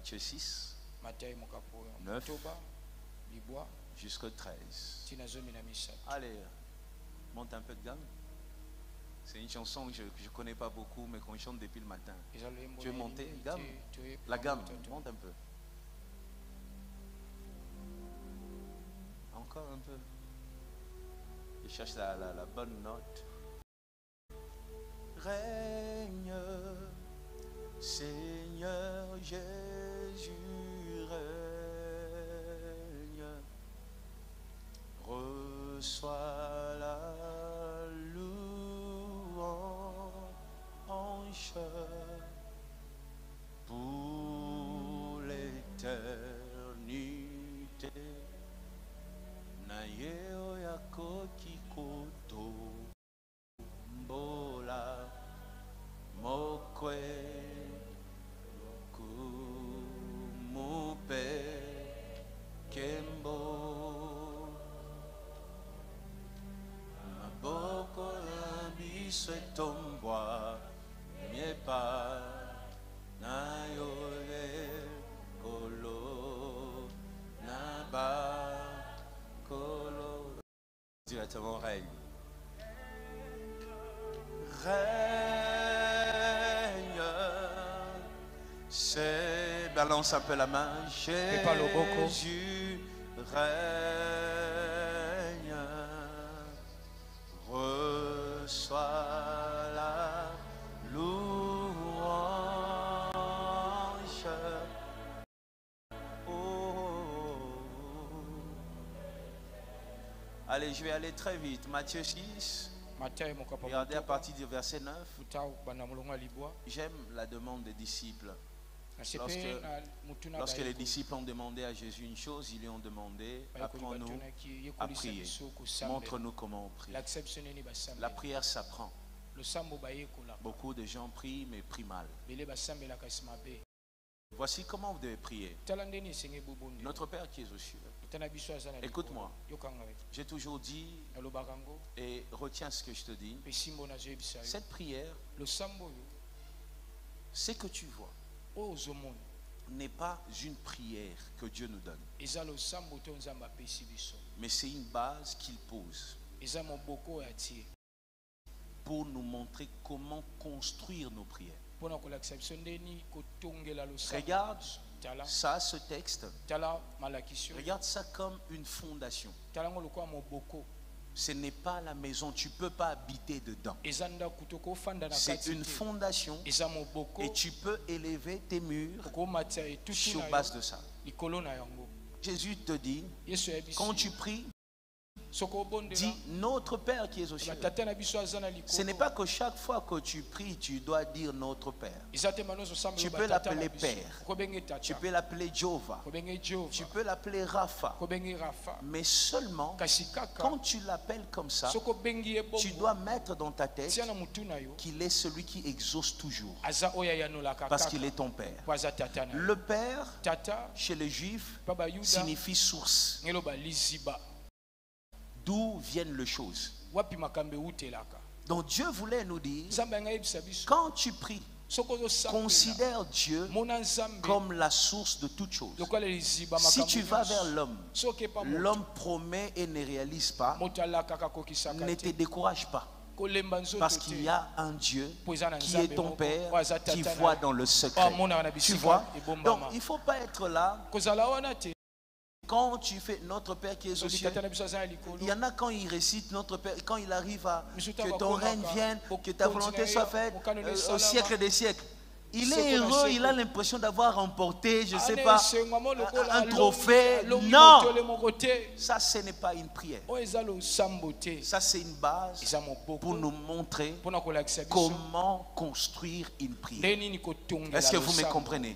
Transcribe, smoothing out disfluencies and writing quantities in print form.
Matthieu 6, 9 jusqu'au 13. Allez, monte un peu de gamme. C'est une chanson que je ne connais pas beaucoup, mais qu'on chante depuis le matin. Tu veux monter, gamme? La gamme, monte un peu. Encore un peu. Je cherche la bonne note. Règne, Seigneur Jésus, règne. Reçois la louange pour l'éternité. Naye yako kikoto mbola mokwe kumupe kembo maboko ya biso etombwa miepa nayo ekolo naba Colo. Directement règne. Règne. C'est. Balance un peu la main. Jésus règne. Reçois la louange. Allez, je vais aller très vite. Matthieu 6. Regardez à partir du verset 9. J'aime la demande des disciples. Lorsque les disciples ont demandé à Jésus une chose, ils lui ont demandé: apprends-nous à prier. Montre-nous comment on prie. La prière s'apprend. Beaucoup de gens prient, mais prient mal. Voici comment vous devez prier. Notre Père qui est aux cieux. Écoute-moi. J'ai toujours dit, et retiens ce que je te dis, cette prière, ce que tu vois, n'est pas une prière que Dieu nous donne, mais c'est une base qu'il pose pour nous montrer comment construire nos prières. Regarde ça, ce texte. Regarde ça comme une fondation. Ce n'est pas la maison, tu ne peux pas habiter dedans. C'est une fondation et tu peux élever tes murs sur base de ça. Jésus te dit, quand tu pries, dis notre Père qui est aux cieux. Ce n'est pas que chaque fois que tu pries, tu dois dire notre Père. Tu peux l'appeler Père. Tu peux l'appeler Jéhovah. Tu peux l'appeler Rapha. Mais seulement, quand tu l'appelles comme ça, tu dois mettre dans ta tête qu'il est celui qui exauce toujours. Parce qu'il est ton Père. Le Père, chez les Juifs, signifie source. D'où viennent les choses. Donc Dieu voulait nous dire, quand tu pries, considère Dieu comme la source de toutes choses. Si tu vas vers l'homme, l'homme promet et ne réalise pas, ne te décourage pas. Parce qu'il y a un Dieu qui est ton Père, qui voit dans le secret. Tu vois? Donc il ne faut pas être là. Quand tu fais notre Père qui est aux cieux, il y en a quand il récite notre Père, quand il arrive à que ton règne vienne, que ta volonté soit faite au siècle des siècles. Il est heureux, il a l'impression d'avoir remporté, je ne sais pas, un trophée. Non, ça ce n'est pas une prière. Ça c'est une base pour nous montrer comment construire une prière. Est-ce que vous me comprenez?